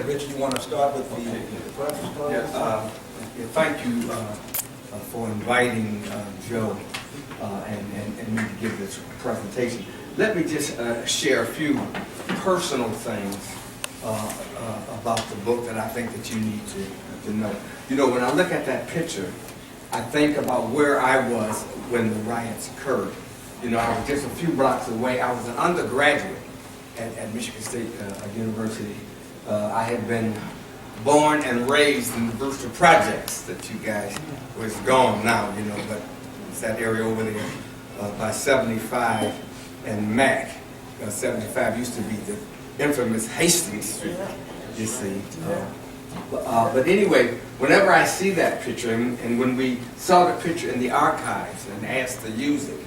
Richard, you want to start with the preface? Thank you for inviting Joe and me to give this presentation. Let me just share a few personal things about the book that I think that you need to know. You know, when I look at that picture, I think about where I was when the riots occurred. You know, I was just a few blocks away. I was an undergraduate at Michigan State University. I had been born and raised in the Brewster Projects that you guys, was gone now, you know, but it's that area over there by 75 and Mac. 75 used to be the infamous Hastings Street, you see. But anyway, whenever I see that picture, and when we saw the picture in the archives and asked to use it,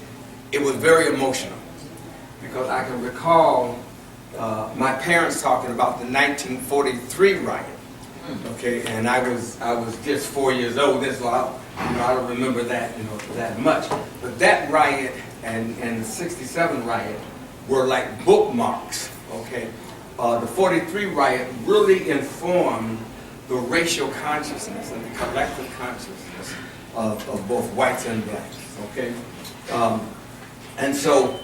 it was very emotional, because I can recall my parents talking about the 1943 riot. Okay, and I was just 4 years old. That's why I don't remember that that much. But that riot and the '67 riot were like bookmarks. Okay, the '43 riot really informed the racial consciousness and the collective consciousness of both whites and blacks. Okay, and so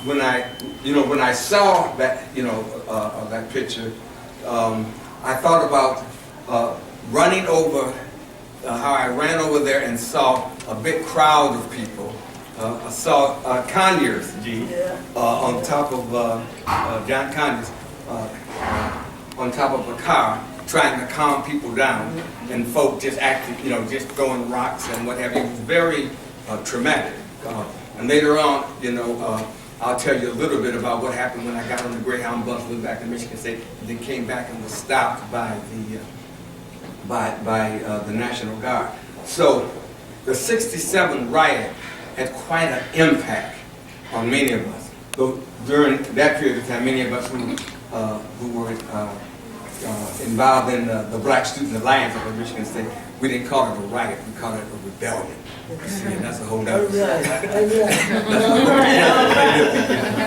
when I saw that that picture. I thought about running over, how I ran over there and saw a big crowd of people. I saw Conyers, on top of John Conyers, on top of a car, trying to calm people down, and folk just acting, just throwing rocks and what have you. It was very traumatic. And later on, I'll tell you a little bit about what happened when I got on the Greyhound bus, went back to Michigan State, and then came back and was stopped by the National Guard. So the '67 riot had quite an impact on many of us. So during that period of time, many of us who were involved in the Black Student Alliance of Michigan State, we didn't call it a riot, we called it a rebellion. See, and that's a whole other thing.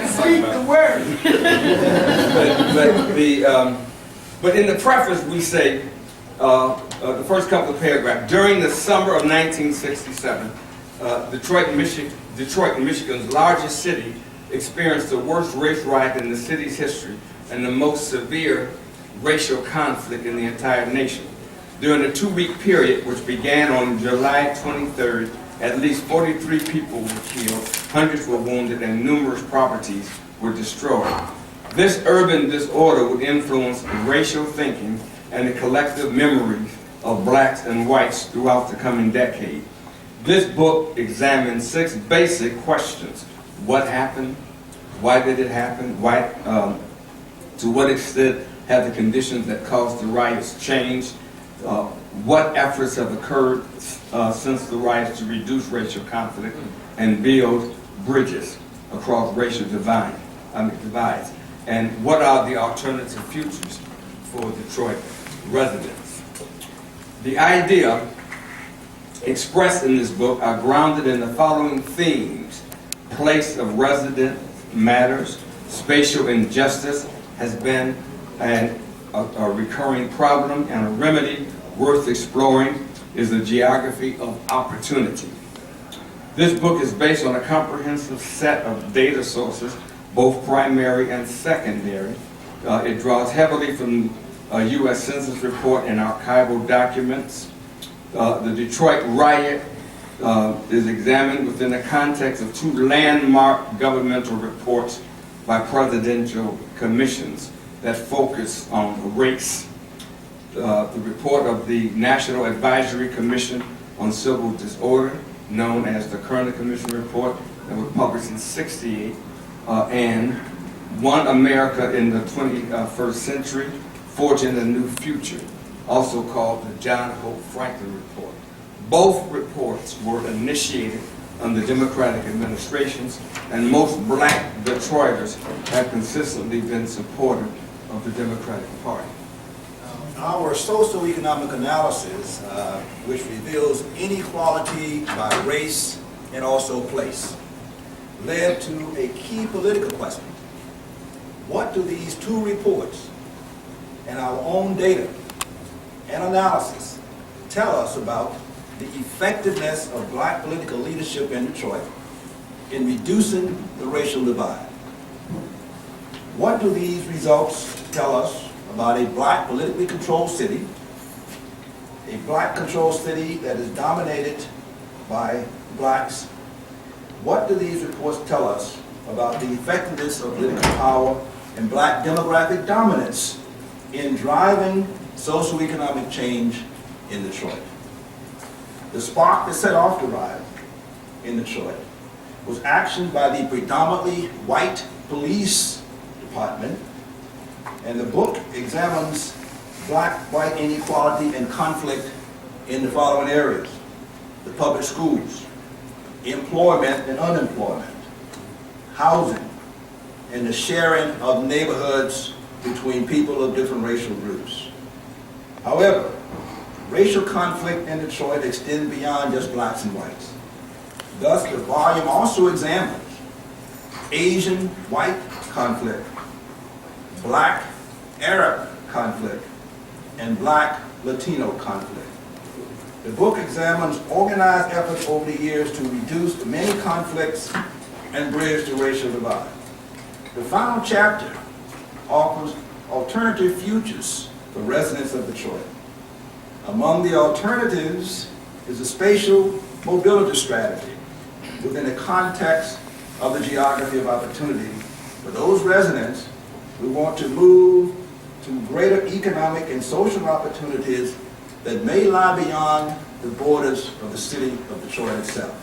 Speak the word. But in the preface we say, the first couple of paragraphs, during the summer of 1967, Detroit, Michigan's largest city, experienced the worst race riot in the city's history and the most severe racial conflict in the entire nation. During the 2-week period, which began on July 23rd, at least 43 people were killed, hundreds were wounded, and numerous properties were destroyed. This urban disorder would influence racial thinking and the collective memories of blacks and whites throughout the coming decade. This book examines 6 basic questions. What happened? Why did it happen? Why, to what extent have the conditions that caused the riots changed? What efforts have occurred since the riots to reduce racial conflict and build bridges across racial divides? And what are the alternative futures for Detroit residents? The idea expressed in this book are grounded in the following themes. Place of residence matters. Spatial injustice has been a recurring problem, and a remedy worth exploring is the geography of opportunity. This book is based on a comprehensive set of data sources, both primary and secondary. It draws heavily from a U.S. Census report and archival documents. The Detroit riot is examined within the context of 2 landmark governmental reports by presidential commissions that focus on race. The report of the National Advisory Commission on Civil Disorder, known as the Kerner Commission Report, that was published in '68, and One America in the 21st Century, Forging a New Future, also called the John Hope Franklin Report. Both reports were initiated under Democratic administrations, and most black Detroiters have consistently been supportive of the Democratic Party. Our socioeconomic analysis, which reveals inequality by race and also place, led to a key political question. What do these 2 reports and our own data and analysis tell us about the effectiveness of black political leadership in Detroit in reducing the racial divide. What do these results tell us about a black politically controlled city, a black controlled city that is dominated by blacks? What do these reports tell us about the effectiveness of political power and black demographic dominance in driving socioeconomic change in Detroit? The spark that set off the riot in Detroit was action by the predominantly white police department, and the book examines black-white inequality and conflict in the following areas: the public schools, employment and unemployment, housing, and the sharing of neighborhoods between people of different racial groups. However, racial conflict in Detroit extends beyond just blacks and whites. Thus, the volume also examines Asian-white conflict, black-Arab conflict, and black-Latino conflict. The book examines organized efforts over the years to reduce the many conflicts and bridge the racial divide. The final chapter offers alternative futures for residents of Detroit. Among the alternatives is a spatial mobility strategy within the context of the geography of opportunity for those residents who want to move to greater economic and social opportunities that may lie beyond the borders of the city of Detroit itself.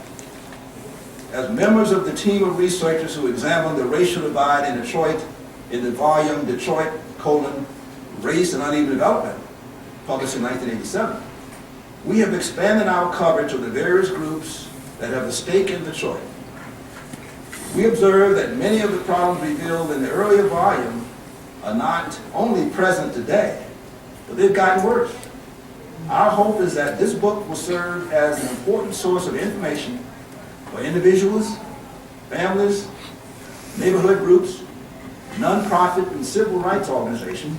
As members of the team of researchers who examined the racial divide in Detroit in the volume Detroit: Race and Uneven Development, published in 1987, we have expanded our coverage of the various groups that have a stake in Detroit. We observe that many of the problems revealed in the earlier volume are not only present today, but they've gotten worse. Our hope is that this book will serve as an important source of information for individuals, families, neighborhood groups, nonprofit and civil rights organizations,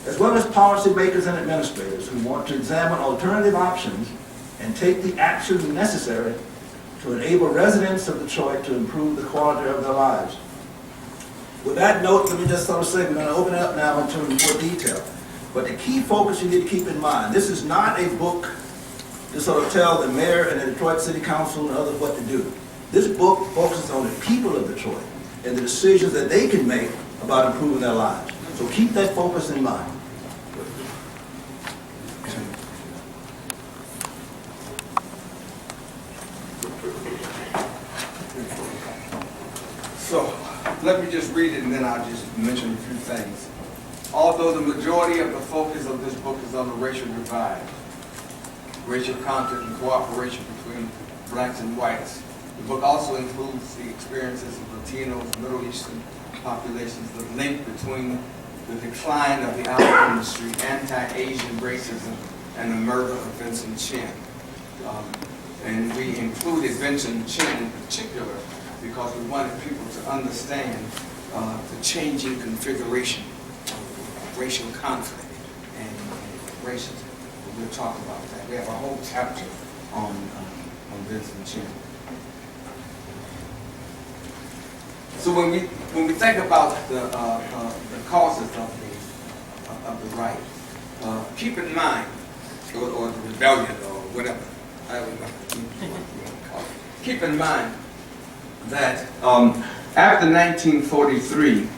as well as policymakers and administrators who want to examine alternative options and take the actions necessary to enable residents of Detroit to improve the quality of their lives. With that note, let me just sort of say we're going to open it up now into more detail. But the key focus you need to keep in mind, this is not a book to sort of tell the mayor and the Detroit City Council and others what to do. This book focuses on the people of Detroit and the decisions that they can make about improving their lives. So keep that focus in mind. So, let me just read it and then I'll just mention a few things. Although the majority of the focus of this book is on the racial divide, racial conflict and cooperation between blacks and whites, the book also includes the experiences of Latinos, Middle Eastern populations, the link between the decline of the auto industry, anti-Asian racism, and the murder of Vincent Chin. And we included Vincent Chin in particular because we wanted people to understand the changing configuration of racial conflict and racism. We'll talk about that. We have a whole chapter on Vincent Chin. So when we think about the causes of the riot, keep in mind, or the rebellion, or whatever, I don't know what you want to call it. Keep in mind that after 1943,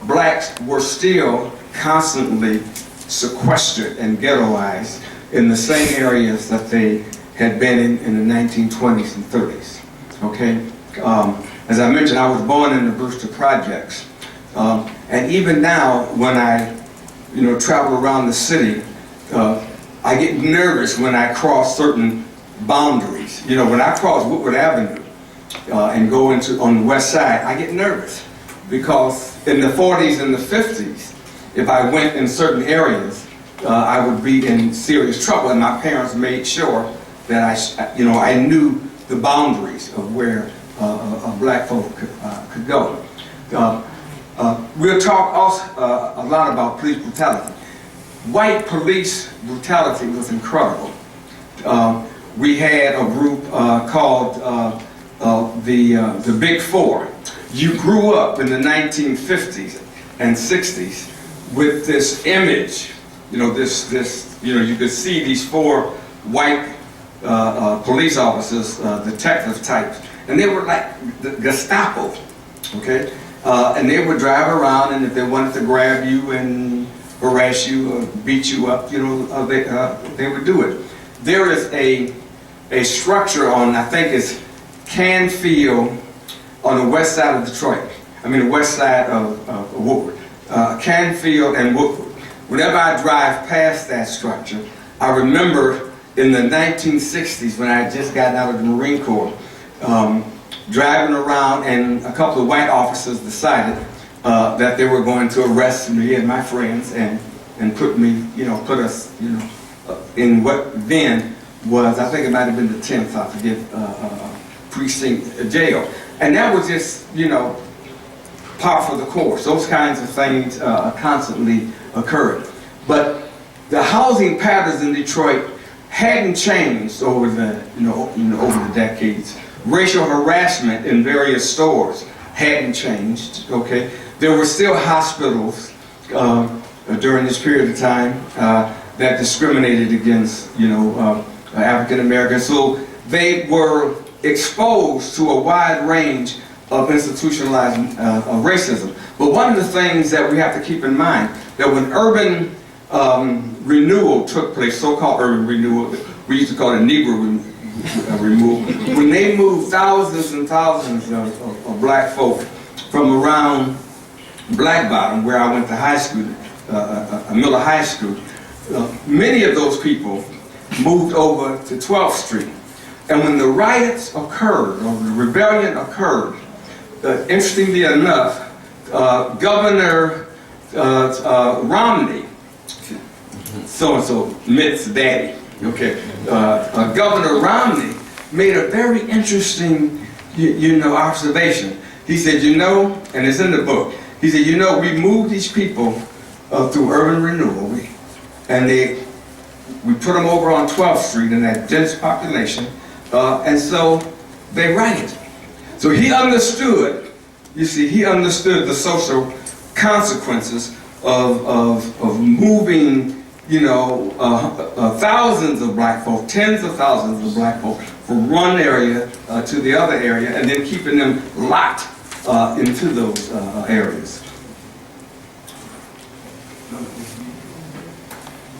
blacks were still constantly sequestered and ghettoized in the same areas that they had been in the 1920s and 30s. Okay? As I mentioned, I was born in the Brewster Projects. And even now, when I travel around the city, I get nervous when I cross certain boundaries. When I cross Woodward Avenue and go on the west side, I get nervous because in the 40s and the 50s, if I went in certain areas, I would be in serious trouble, and my parents made sure that I knew the boundaries of where black folk could go. We'll talk also a lot about police brutality. White police brutality was incredible. We had a group called the Big Four. You grew up in the 1950s and 60s with this image, you know, you could see these four white police officers, detective types, and they were like the Gestapo, okay? And they would drive around, and if they wanted to grab you and harass you or beat you up, you know, they would do it. There is a structure on, I think it's Canfield, on the west side of Detroit. I mean the west side of Woodward. Canfield and Woodward. Whenever I drive past that structure, I remember in the 1960s when I had just gotten out of the Marine Corps, driving around, and a couple of white officers decided that they were going to arrest me and my friends and put me, you know, put us, you know, in what then was, I think it might have been the 10th, I forget, precinct jail. And that was just, you know, par for the course. Those kinds of things constantly occurred. But the housing patterns in Detroit hadn't changed over the, over the decades. Racial harassment in various stores hadn't changed, okay? There were still hospitals during this period of time that discriminated against, African Americans. So they were exposed to a wide range of institutionalized racism. But one of the things that we have to keep in mind, that when urban renewal took place, so-called urban renewal, we used to call it Negro removal, when they moved thousands and thousands of black folk from around Black Bottom, where I went to high school, Miller High School, many of those people moved over to 12th Street. And when the riots occurred, or the rebellion occurred, interestingly enough, Governor Romney, so-and-so, Mitt's daddy, okay, Governor Romney made a very interesting, observation. He said, and it's in the book, he said, we moved these people through urban renewal, and we put them over on 12th Street in that dense population, and so they rioted. So he understood, he understood the social consequences of moving, thousands of black folk, tens of thousands of black folk from one area to the other area, and then keeping them locked into those areas.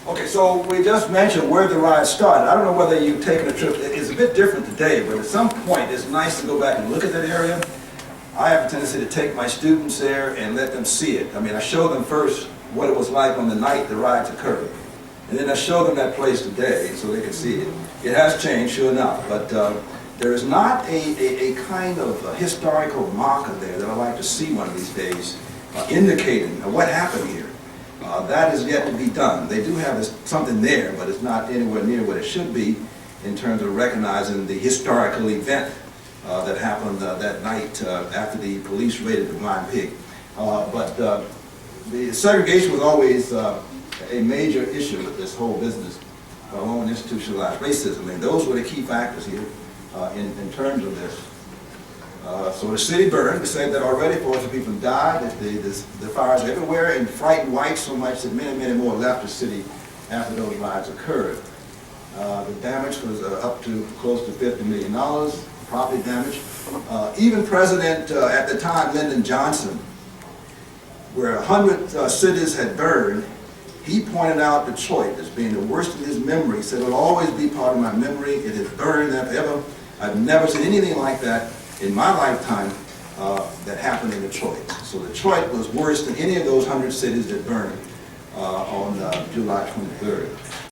Okay, so we just mentioned where the riot started. I don't know whether you've taken a trip. It's a bit different today, but at some point it's nice to go back and look at that area. I have a tendency to take my students there and let them see it. I mean, I show them first what it was like on the night the riots occurred. And then I show them that place today so they can see it. It has changed, sure enough, but there is not a kind of historical marker there that I'd like to see one of these days indicating what happened here. That is yet to be done. They do have something there, but it's not anywhere near what it should be in terms of recognizing the historical event that happened that night after the police raided the Blind Pig. But the segregation was always a major issue with this whole business along institutionalized racism, and those were the key factors here in terms of this. So the city burned. We said that already. 400 people died. The fires everywhere and frightened whites so much that many, many more left the city after those riots occurred. The damage was up to close to $50 million, property damage. Even President, at the time, Lyndon Johnson, where 100 cities had burned, he pointed out Detroit as being the worst in his memory. He said, it'll always be part of my memory. It has burned forever. I've never seen anything like that in my lifetime that happened in Detroit. So Detroit was worse than any of those 100 cities that burned on July 23rd.